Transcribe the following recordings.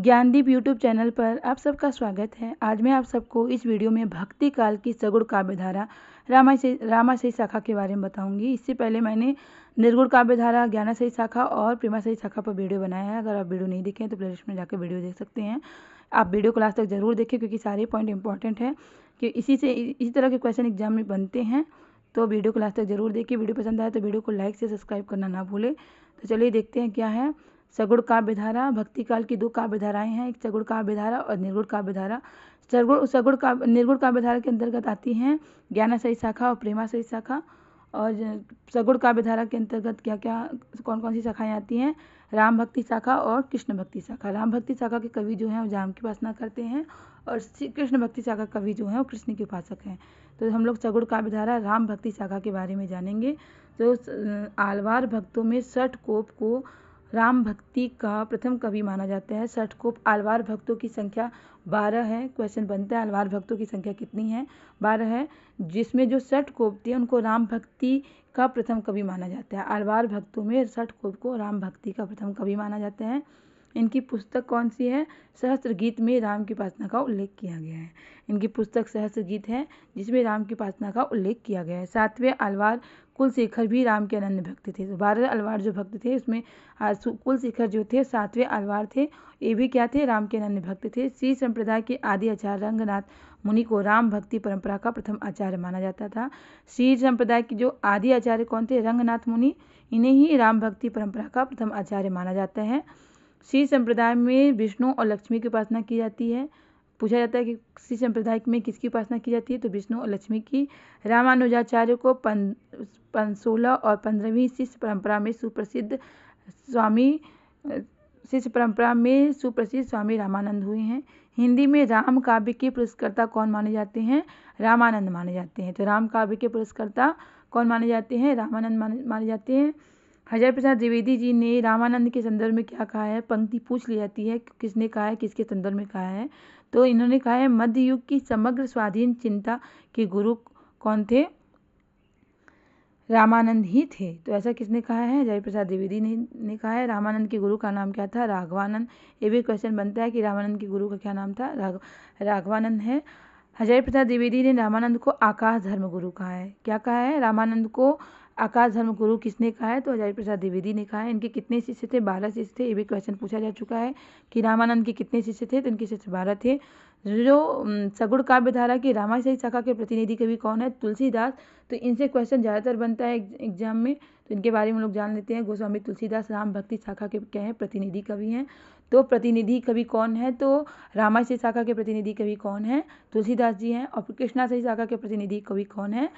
Gyandeep YouTube channel पर आप सबका स्वागत है। आज मैं आप सबको इस वीडियो में भक्ति काल की सगुण काव्य धारा रामाशयी शाखा के बारे में बताऊंगी। इससे पहले मैंने निर्गुण काव्य धारा, ज्ञानाशयी शाखा और प्रेमाशयी शाखा पर वीडियो बनाया है। अगर आप वीडियो नहीं देखें तो प्लेलिस्ट में जाकर वीडियो देख सकते हैं। आप वीडियो को लास्ट तक जरूर देखें क्योंकि सारे पॉइंट इंपॉर्टेंट है कि इसी तरह के क्वेश्चन एग्जाम में बनते हैं। तो वीडियो को लास्ट तक जरूर देखिए। वीडियो पसंद आए तो वीडियो को लाइक से सब्सक्राइब करना ना भूलें। तो चलिए देखते हैं क्या है सगुण काव्य धारा। भक्ति काल की दो काव्य धाराएं हैं, एक सगुण काव्य धारा और निर्गुण काव्य धारा। निर्गुण काव्य धारा के अंतर्गत आती हैं ज्ञानाशयी शाखा और प्रेमाशयी शाखा। और सगुण काव्य धारा के अंतर्गत क्या क्या कौन कौन सी शाखाएं आती हैं, राम भक्ति शाखा और कृष्ण भक्ति शाखा। राम भक्ति शाखा के कवि जो हैं वो राम की उपासना करते हैं और कृष्ण भक्ति शाखा कवि जो हैं वो कृष्ण के उपासक हैं। तो हम लोग सगुण काव्य धारा राम भक्ति शाखा के बारे में जानेंगे। तो आलवार भक्तों में षटकोप को राम भक्ति का प्रथम कवि माना जाता है। षटकोप आलवार भक्तों की संख्या 12 है। क्वेश्चन बनता है आलवार भक्तों की संख्या कितनी है, 12 है। जिसमें जो षटकोप थे उनको राम भक्ति का प्रथम कवि माना जाता है। आलवार भक्तों में षटकोप को राम भक्ति का प्रथम कवि माना जाता है। इनकी पुस्तक कौन सी है? सहस्त्र गीत में राम की उपासना का उल्लेख किया गया है। इनकी पुस्तक सहस्त्र गीत है जिसमें राम की उपासना का उल्लेख किया गया है। 7वें आलवार कुलशेखर भी राम के अनन्य भक्त थे। तो 12 आलवार जो भक्त थे उसमें कुलशेखर जो थे 7वें आलवार थे। ये भी क्या थे? राम के अनन्य भक्त थे। श्री संप्रदाय के आदि आचार्य रंगनाथ मुनि को राम भक्ति परंपरा का प्रथम आचार्य माना जाता था। श्री संप्रदाय के जो आदि आचार्य कौन थे? रंगनाथ मुनि। इन्हें ही राम भक्ति परंपरा का प्रथम आचार्य माना जाता है। श्री संप्रदाय में विष्णु और लक्ष्मी की उपासना की जाती है। पूछा जाता है कि श्री संप्रदाय में किसकी उपासना की जाती है? तो विष्णु और लक्ष्मी की। रामानुजाचार्य को 16 और 15वीं शिष्य परंपरा में सुप्रसिद्ध स्वामी रामानंद हुए हैं। हिंदी में राम काव्य के पुरस्कर्ता कौन माने जाते हैं? रामानंद माने जाते हैं। तो राम काव्य के पुरस्कर्ता कौन माने जाते हैं? रामानंद माने जाते हैं। हजारी प्रसाद द्विवेदी जी ने रामानंद के संदर्भ में क्या कहा है? पंक्ति पूछ ली जाती है किसने कहा है, किसके संदर्भ में कहा है। तो इन्होंने कहा है मध्य युग की समग्र स्वाधीन चिंता के गुरु कौन थे? रामानंद ही थे। तो ऐसा किसने कहा है? हजारी प्रसाद द्विवेदी ने कहा है। रामानंद के गुरु का नाम क्या था? राघवानंद। ये भी क्वेश्चन बनता है कि रामानंद के गुरु का क्या नाम था? राघवानंद है। हजारी प्रसाद द्विवेदी ने रामानंद को आकाश धर्म गुरु कहा है। क्या कहा है? रामानंद को आकाश धर्म गुरु किसने कहा है? तो हजारी प्रसाद द्विवेदी ने कहा है। इनके कितने शिष्य थे? 12 शिष्य थे। ये भी क्वेश्चन पूछा जा चुका है कि रामानंद के कितने शिष्य थे? तो इनके शिष्य 12 थे। जो सगुण काव्य धारा की रामाशयी शाखा के प्रतिनिधि कवि कौन है? तुलसीदास। तो इनसे क्वेश्चन ज़्यादातर बनता है एग्जाम में, तो इनके बारे में हम लोग जान लेते हैं। गोस्वामी तुलसीदास राम भक्ति शाखा के क्या है? प्रतिनिधि कवि हैं। तो प्रतिनिधि कवि कौन है? तो रामाशयी शाखा के प्रतिनिधि कवि कौन है? तुलसीदास जी हैं। और कृष्णाशयी शाखा के प्रतिनिधि कवि कौन है?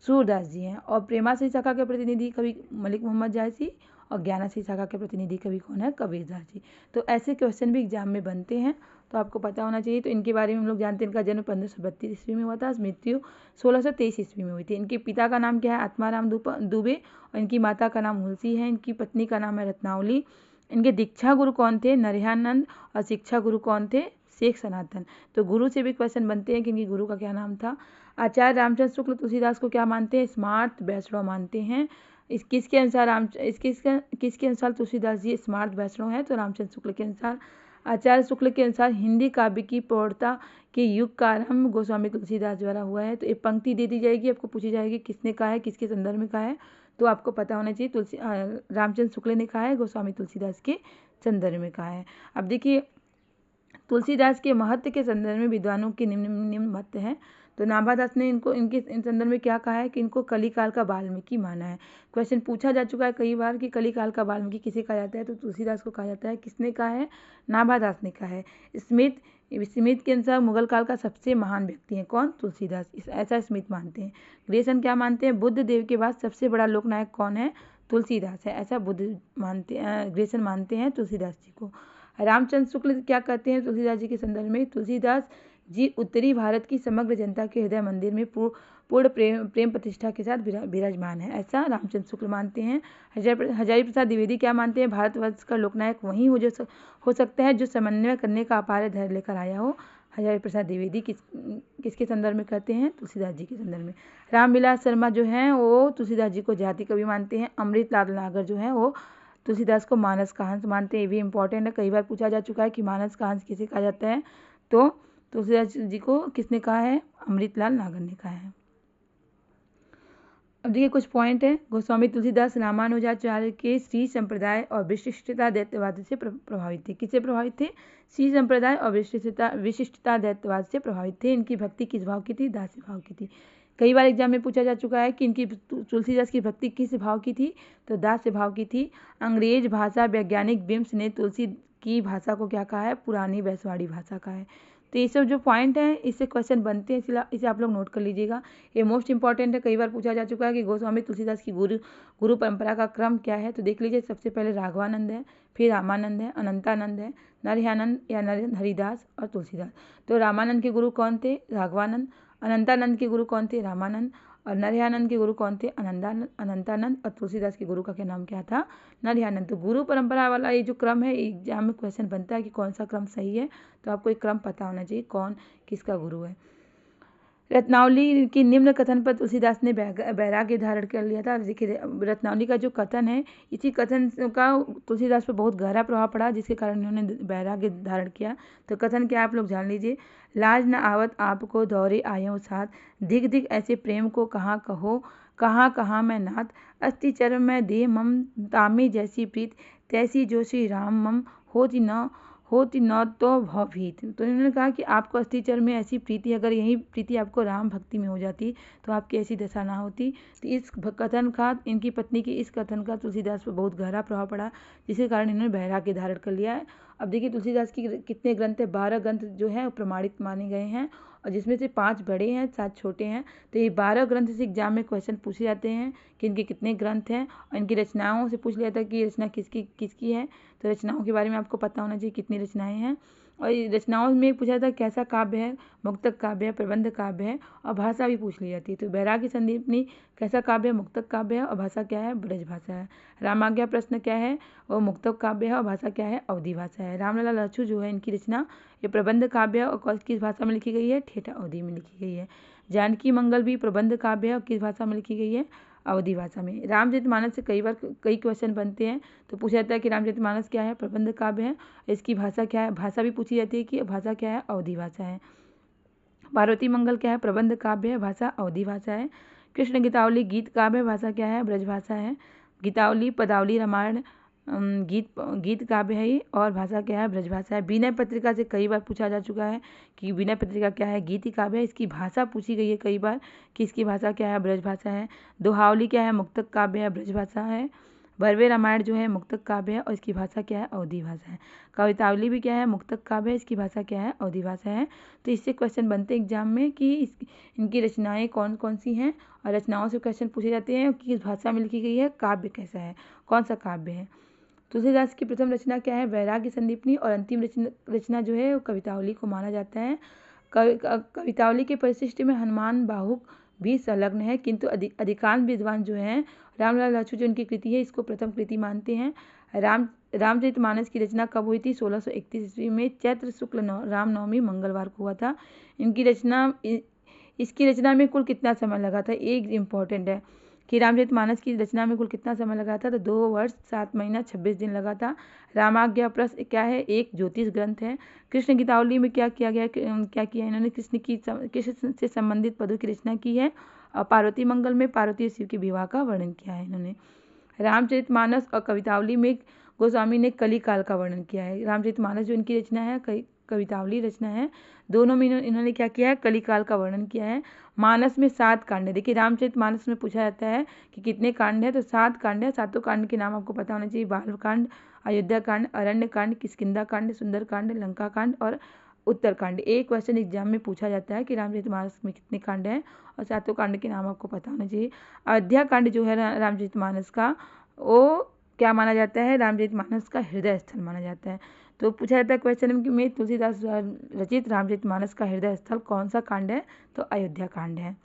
सूरदास जी हैं। और प्रेमाशयी शाखा के प्रतिनिधि कवि मलिक मोहम्मद जायसी। और ज्ञानाशयी शाखा के प्रतिनिधि कवि कौन है? कबीरदास जी। तो ऐसे क्वेश्चन भी एग्जाम में बनते हैं, तो आपको पता होना चाहिए। तो इनके बारे में हम लोग जानते हैं। इनका जन्म 1532 ईस्वी में हुआ था, मृत्यु 1623 ईस्वी में हुई थी। इनके पिता का नाम क्या है? आत्माराम दुबे। और इनकी माता का नाम हुलसी है। इनकी पत्नी का नाम है रत्नावली। इनके दीक्षा गुरु कौन थे? नरहयानंद। और शिक्षा गुरु कौन थे? शेख सनातन। तो गुरु से भी क्वेश्चन बनते हैं कि इनके गुरु का क्या नाम था। आचार्य रामचंद्र शुक्ल तुलसीदास को क्या मानते हैं? स्मार्त वैष्णव मानते हैं। किसके अनुसार तुलसीदास जी स्मार्त वैष्णव है? तो रामचंद्र शुक्ल के अनुसार। आचार्य शुक्ल के अनुसार हिंदी काव्य की प्रौढ़ता के युग का आरंभ गोस्वामी तुलसीदास द्वारा हुआ है। तो एक पंक्ति दे दी जाएगी, आपको पूछी जाएगी किसने कहा है, किसके संदर्भ में कहा है। तो आपको पता होना चाहिए रामचंद्र शुक्ल ने कहा है, गोस्वामी तुलसीदास के संदर्भ में कहा है। अब देखिए तुलसीदास के महत्व के संदर्भ में विद्वानों के निम्न मत है। तो नाभादास ने इनके संदर्भ में क्या कहा है कि इनको कलिकाल का वाल्मीकि माना है। क्वेश्चन पूछा जा चुका है कई बार कि कलिकाल का वाल्मीकि किसे कहा जाता है? तो तुलसीदास को कहा जाता है। किसने कहा है? नाभादास ने कहा है। स्मिथ के अनुसार मुगल काल का सबसे महान व्यक्ति है कौन? तुलसीदास। ऐसा स्मिथ मानते हैं। ग्रेसन क्या मानते हैं? बुद्ध देव के बाद सबसे बड़ा लोकनायक कौन है? तुलसीदास है। ऐसा ग्रेसन मानते हैं तुलसीदास जी को। रामचंद्र शुक्ल क्या कहते हैं तुलसीदास जी के संदर्भ में? तुलसीदास जी उत्तरी भारत की समग्र जनता के हृदय मंदिर में पूर्ण प्रेम प्रतिष्ठा के साथ विराजमान है। ऐसा रामचंद्र शुक्ल मानते हैं। हजारी प्रसाद द्विवेदी क्या मानते हैं? भारतवर्ष का लोकनायक वही हो सकता है जो समन्वय करने का अपार धैर्य लेकर आया हो। हजारी प्रसाद द्विवेदी किसके संदर्भ में कहते हैं? तुलसीदास जी के संदर्भ में। रामविलास शर्मा जो हैं वो तुलसीदास जी को जाति कवि मानते हैं। अमृत लाल नागर जो हैं वो तुलसीदास को मानस का हंस मानते हैं, ये भी इंपॉर्टेंट है, कई बार पूछा जा चुका है कि मानस का हंस किसे कहा जाता है, तो तुलसीदास जी को किसने कहा है, अमृतलाल नागर ने कहा है। अब देखिए कुछ पॉइंट है। गोस्वामी तुलसीदास रामानुजाचार्य के श्री संप्रदाय और विशिष्टता दैत्यवाद से प्रभावित थे। किससे प्रभावित थे? श्री संप्रदाय और विशिष्टता दैत्यवाद से प्रभावित थे। इनकी भक्ति किस भाव की थी? दास्य भाव की थी। कई बार एग्जाम में पूछा जा चुका है कि इनकी तुलसीदास की भक्ति किस भाव की थी, तो दास्य भाव की थी। अंग्रेज भाषा वैज्ञानिक बिम्स ने तुलसी की भाषा को क्या कहा है? पुरानी बैसवाड़ी भाषा कहा है। तो ये सब जो पॉइंट है इससे क्वेश्चन बनते हैं, इसलिए इसे आप लोग नोट कर लीजिएगा, ये मोस्ट इंपॉर्टेंट है। कई बार पूछा जा चुका है कि गोस्वामी तुलसीदास की गुरु परंपरा का क्रम क्या है, तो देख लीजिए, सबसे पहले राघवानंद है, फिर रामानंद है, अनंतानंद है, नरहयानंद या नर हरिदास और तुलसीदास। तो रामानंद के गुरु कौन थे? राघवानंद। अनंतानंद के गुरु कौन थे? रामानंद। और नरहयानंद के गुरु कौन थे? अनंतानंद। और तुलसीदास के गुरु का क्या नाम क्या था? नरहयानंद। तो गुरु परंपरा वाला ये जो क्रम है, एग्जाम में क्वेश्चन बनता है कि कौन सा क्रम सही है, तो आपको एक क्रम पता होना चाहिए कौन किसका गुरु है। रत्नावली की निम्न कथन पर तुलसीदास ने वैराग्य धारण कर लिया था। देखिए रत्नावली का जो कथन है, इसी कथन का तुलसीदास पर बहुत गहरा प्रभाव पड़ा, जिसके कारण उन्होंने वैराग्य धारण किया। तो कथन क्या आप लोग जान लीजिए। लाज न आवत आपको दौरे आयो साथ, दिग दिग ऐसे प्रेम को कहाँ कहो, कहाँ कहाँ मैं नाथ, अस्थि चरम में दे मम तामे जैसी प्रीत, तैसी जो श्री राम मम होती न तो भवभीत। तो इन्होंने कहा कि आपको अस्थिचर में ऐसी प्रीति, अगर यही प्रीति आपको राम भक्ति में हो जाती तो आपकी ऐसी दशा ना होती। तो इस कथन का, इनकी पत्नी की इस कथन का तुलसीदास पर बहुत गहरा प्रभाव पड़ा, जिसके कारण इन्होंने वैराग्य धारण कर लिया है। अब देखिए तुलसीदास की कितने ग्रंथ है? 12 ग्रंथ जो है प्रमाणित माने गए हैं, और जिसमें से 5 बड़े हैं, 7 छोटे हैं। तो ये 12 ग्रंथ से एग्जाम में क्वेश्चन पूछे जाते हैं कि इनके कितने ग्रंथ हैं, और इनकी रचनाओं से पूछ लिया था कि रचना किसकी है। तो रचनाओं के बारे में आपको पता होना चाहिए कितनी रचनाएं हैं। और रचनाओं में पूछा था कैसा काव्य है, मुक्तक काव्य है, प्रबंध काव्य है, और भाषा भी पूछ ली जाती है। तो वैराग्य संदीपनी कैसा काव्य है? मुक्तक काव्य है, और भाषा क्या है? ब्रज भाषा है। रामाज्ञा प्रश्न क्या है? वो मुक्तक काव्य है, और भाषा क्या है? अवधी भाषा है। रामलला लहचू जो है, इनकी रचना ये प्रबंध काव्य है, और किस भाषा में लिखी गई है? ठेठ अवधी में लिखी गई है। जानकी मंगल भी प्रबंध काव्य है, और किस भाषा में लिखी गई है? अवधी भाषा में। रामचरितमानस से कई क्वेश्चन बनते हैं, तो पूछा जाता है कि रामचरितमानस क्या है? प्रबंध काव्य है। इसकी भाषा क्या है? भाषा भी पूछी जाती है कि भाषा क्या है? अवधी भाषा है। पार्वती मंगल क्या है? प्रबंध काव्य है, भाषा अवधी भाषा है। कृष्ण गीतावली गीत काव्य, भाषा क्या है? ब्रज भाषा है। गीतावली पदावली रामायण गीत काव्य है ये, और भाषा क्या है? ब्रज भाषा है। विनय पत्रिका से कई बार पूछा जा चुका है कि विनय पत्रिका क्या है? गीति काव्य है। इसकी भाषा पूछी गई है कई बार कि इसकी भाषा क्या है? ब्रज भाषा है। दोहावली क्या है? मुक्तक काव्य है, ब्रज भाषा है। भरवे रामायण जो है मुक्तक काव्य है, और इसकी भाषा क्या है? अवधी भाषा है। कवितावली भी क्या है? मुक्तक काव्य है, इसकी भाषा क्या है? अवधी भाषा है। तो इससे क्वेश्चन बनते हैं एग्जाम में कि इनकी रचनाएं कौन कौन सी हैं, और रचनाओं से क्वेश्चन पूछे जाते हैं कि किस भाषा में लिखी गई है, काव्य कैसा है, कौन सा काव्य है। तुलसीदास की प्रथम रचना क्या है? वैराग्य संदीपनी। और अंतिम रचना जो है वो कवितावली को माना जाता है। कवितावली के परिशिष्ट में हनुमान बाहुक भी संलग्न है, किंतु अधिकांश विद्वान जो हैं, रामलाल लहचू जो इनकी कृति है इसको प्रथम कृति मानते हैं। रामचरितमानस की रचना कब हुई थी? 1631 ईस्वी में चैत्र शुक्ल रामनवमी मंगलवार को हुआ था। इसकी रचना में कुल कितना समय लगा था? एक इम्पॉर्टेंट है कि रामचरितमानस की रचना में कुल कितना समय लगा था? तो 2 वर्ष 7 महीना 26 दिन लगा था। रामाज्ञा प्रश्न क्या है? एक ज्योतिष ग्रंथ है। कृष्ण गीतावली में क्या किया इन्होंने? कृष्ण से संबंधित पदों की रचना की है। और पार्वती मंगल में पार्वती और शिव के विवाह का वर्णन किया है इन्होंने। रामचरितमानस और कवितावली में गोस्वामी ने कली काल का वर्णन किया है। रामचरितमानस जो इनकी रचना है, कवितावली रचना है, दोनों में इन्होंने क्या किया है? कलिकाल का वर्णन किया है। मानस में 7 कांड है। देखिए रामचरितमानस में पूछा जाता है कि कितने कांड है, तो 7 कांड है। 7 कांड के नाम आपको पता होना चाहिए। बालकांड, अयोध्या कांड, अरण्य कांड, किष्किंधा कांड, सुंदर कांड, लंका कांड और उत्तर कांड। एक क्वेश्चन एग्जाम में पूछा जाता है कि रामचरितमानस में कितने कांड हैं, और 7 कांड के नाम आपको पता होना चाहिए। अयोध्या कांड जो है रामचरितमानस का, वो क्या माना जाता है? रामचरितमानस का हृदय स्थल माना जाता है। तो पूछा जाता है क्वेश्चन में तुलसीदास रचित रामचरितमानस का हृदय स्थल कौन सा कांड है? तो अयोध्या कांड है।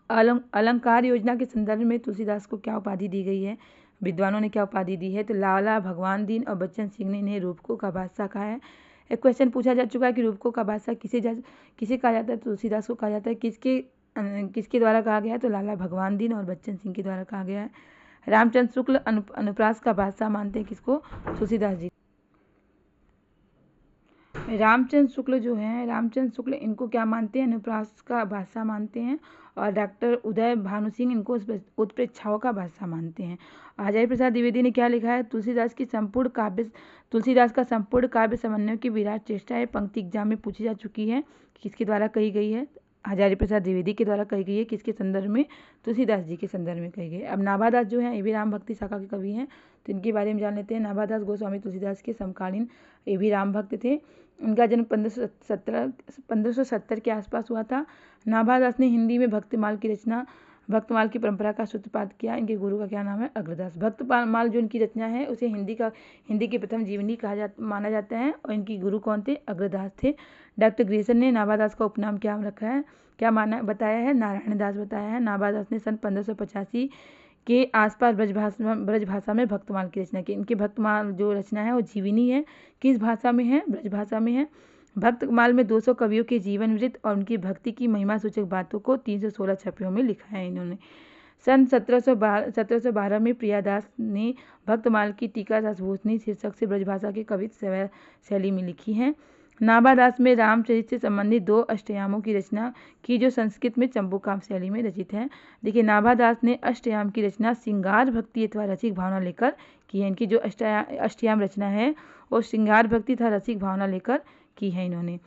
अलंकार योजना के संदर्भ में तुलसीदास को क्या उपाधि दी गई है? विद्वानों ने क्या उपाधि दी है? तो लाला, भगवान दीन और बच्चन सिंह ने इन्हें रूपकों का बादशाह कहा है। एक क्वेश्चन पूछा जा चुका है कि रूपकों का बादशाह किसे कहा जाता है? तुलसीदास को कहा जाता है। किसके द्वारा कहा गया है? तो लाला भगवान दीन और बच्चन सिंह के द्वारा कहा गया है। रामचंद्र शुक्ल अनुप्रास का बादशाह मानते हैं किसको? तुलसीदास जी। रामचंद्र शुक्ल जो हैं, रामचंद्र शुक्ल इनको क्या मानते हैं? अनुप्रास का बादशाह मानते हैं। और डॉक्टर उदय भानु सिंह इनको उत्प्रेक्षाओं का बादशाह मानते हैं। हजारी प्रसाद द्विवेदी ने क्या लिखा है? तुलसीदास का संपूर्ण काव्य समन्वय की विराट चेष्टा है। पंक्ति एग्जाम में पूछी जा चुकी है, किसके द्वारा कही गई है? हजारी प्रसाद द्विवेदी के द्वारा कही गई है। किसके संदर्भ में? तुलसीदास जी के संदर्भ में कही गई। अब नाभादास जो है ये भी राम भक्ति शाखा के कवि हैं, तो इनके बारे में जान लेते हैं। नाभादास गोस्वामी तुलसीदास के समकालीन ये भी राम भक्त थे। इनका जन्म 1570 के आसपास हुआ था। नाभादास ने हिंदी में भक्तमाल की परंपरा का सूत्रपात किया। इनके गुरु का क्या नाम है? अग्रदास। भक्तमाल जो इनकी रचना है उसे हिंदी की प्रथम जीवनी माना जाता है। और इनकी गुरु कौन थे? अग्रदास थे। डॉक्टर ग्रेसन ने नाभादास का उपनाम क्या रखा है, क्या बताया है? नारायण दास बताया है। नाभादास ने सन 1585 के आसपास ब्रज भाषा में भक्तमाल की रचना की। इनकी भक्तमाल जो रचना है वो जीवनी है। किस भाषा में है? ब्रज भाषा में है। भक्तमाल में 200 कवियों के जीवन वृत्त और उनकी भक्ति की महिमा सूचक बातों को 316 छवियों में लिखा है इन्होंने। सन 1712 में प्रियादास ने भक्तमाल की टीका रसभूषणी शीर्षक से ब्रजभाषा की कवित्व शैली में लिखी है। नाभादास में रामचरित से संबंधित 2 अष्टयामों की रचना की जो संस्कृत में चंपूकाव्य शैली में रचित है। देखिए, नाभादास ने अष्टयाम की रचना श्रृंगार भक्ति अथवा रसिक भावना लेकर की है। इनकी जो अष्टयाम रचना है वो श्रृंगार भक्ति तथा रसिक भावना लेकर की है इन्होंने।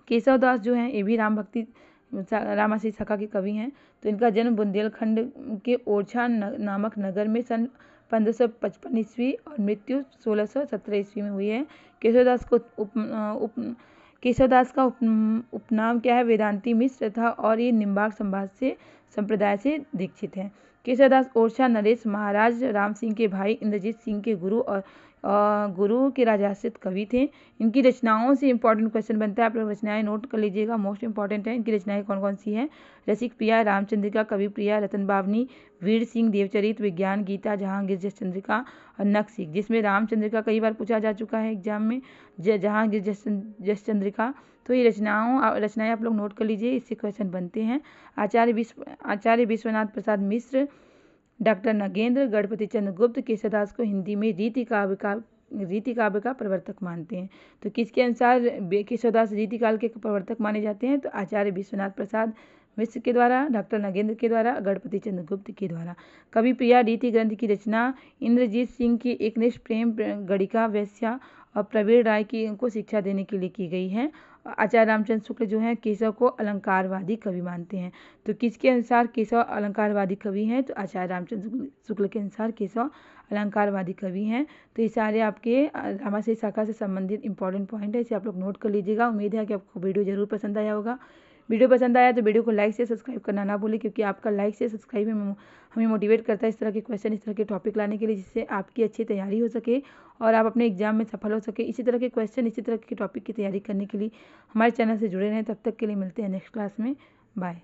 केशवदास जो हैं ये भी रामाश्री शाखा के कवि हैं। तो इनका जन्म बुंदेलखंड के ओरछा नामक नगर में सन 1555 ईस्वी और मृत्यु 1617 ईस्वी में हुई है। केशवदास का उपनाम क्या है? वेदांती मिश्र था और ये निम्बार्क संप्रदाय से दीक्षित हैं। केशवदास ओरछा नरेश महाराज राम सिंह के भाई इंद्रजीत सिंह के गुरु के राजाश्रित कवि थे। इनकी रचनाओं से इंपॉर्टेंट क्वेश्चन बनता है, आप लोग रचनाएं नोट कर लीजिएगा, मोस्ट इंपॉर्टेंट है। इनकी रचनाएं कौन कौन सी हैं? रसिक प्रिया, रामचंद्रिका, कवि प्रिया, रतन बावनी, वीर सिंह, देवचरित, विज्ञान गीता, जहांगीर जसचंद्रिका और नखशिख, जिसमें रामचंद्रिका कई बार पूछा जा चुका है एग्जाम में, जहांगीर जसचंद्रिका। तो ये रचनाएं आप लोग नोट कर लीजिए, इससे क्वेश्चन बनते हैं। आचार्य विश्वनाथ प्रसाद मिश्र, डॉक्टर नगेंद्र, गणपति चंद्र गुप्त केशवदास को हिंदी में रीति काव्य का प्रवर्तक मानते हैं। तो किसके अनुसार केशवदास रीति काल के प्रवर्तक माने जाते हैं? तो आचार्य विश्वनाथ प्रसाद मिश्र के द्वारा, डॉक्टर नगेंद्र के द्वारा, गणपति चंद्र गुप्त के द्वारा। कवि प्रिया रीति ग्रंथ की रचना इंद्रजीत सिंह की एकनिष्ठ प्रेम गणिका वेश्या और प्रवीण राय की उनको शिक्षा देने के लिए की गई है। आचार्य रामचंद्र शुक्ल जो हैं केशव को अलंकारवादी कवि मानते हैं। तो किसके अनुसार केशव अलंकारवादी कवि हैं? तो आचार्य रामचंद्र शुक्ल के अनुसार केशव अलंकारवादी कवि हैं। तो ये सारे आपके रामाश्री शाखा से संबंधित इंपॉर्टेंट पॉइंट है, इसे आप लोग नोट कर लीजिएगा। उम्मीद है कि आपको वीडियो जरूर पसंद आया होगा। वीडियो पसंद आया तो वीडियो को लाइक से सब्सक्राइब करना ना भूलें, क्योंकि आपका लाइक से सब्सक्राइब हमें मोटिवेट करता है इस तरह के क्वेश्चन, इस तरह के टॉपिक लाने के लिए, जिससे आपकी अच्छी तैयारी हो सके और आप अपने एग्जाम में सफल हो सके। इसी तरह के क्वेश्चन, इसी तरह के टॉपिक की तैयारी करने के लिए हमारे चैनल से जुड़े रहें। तब तक के लिए मिलते हैं नेक्स्ट क्लास में। बाय।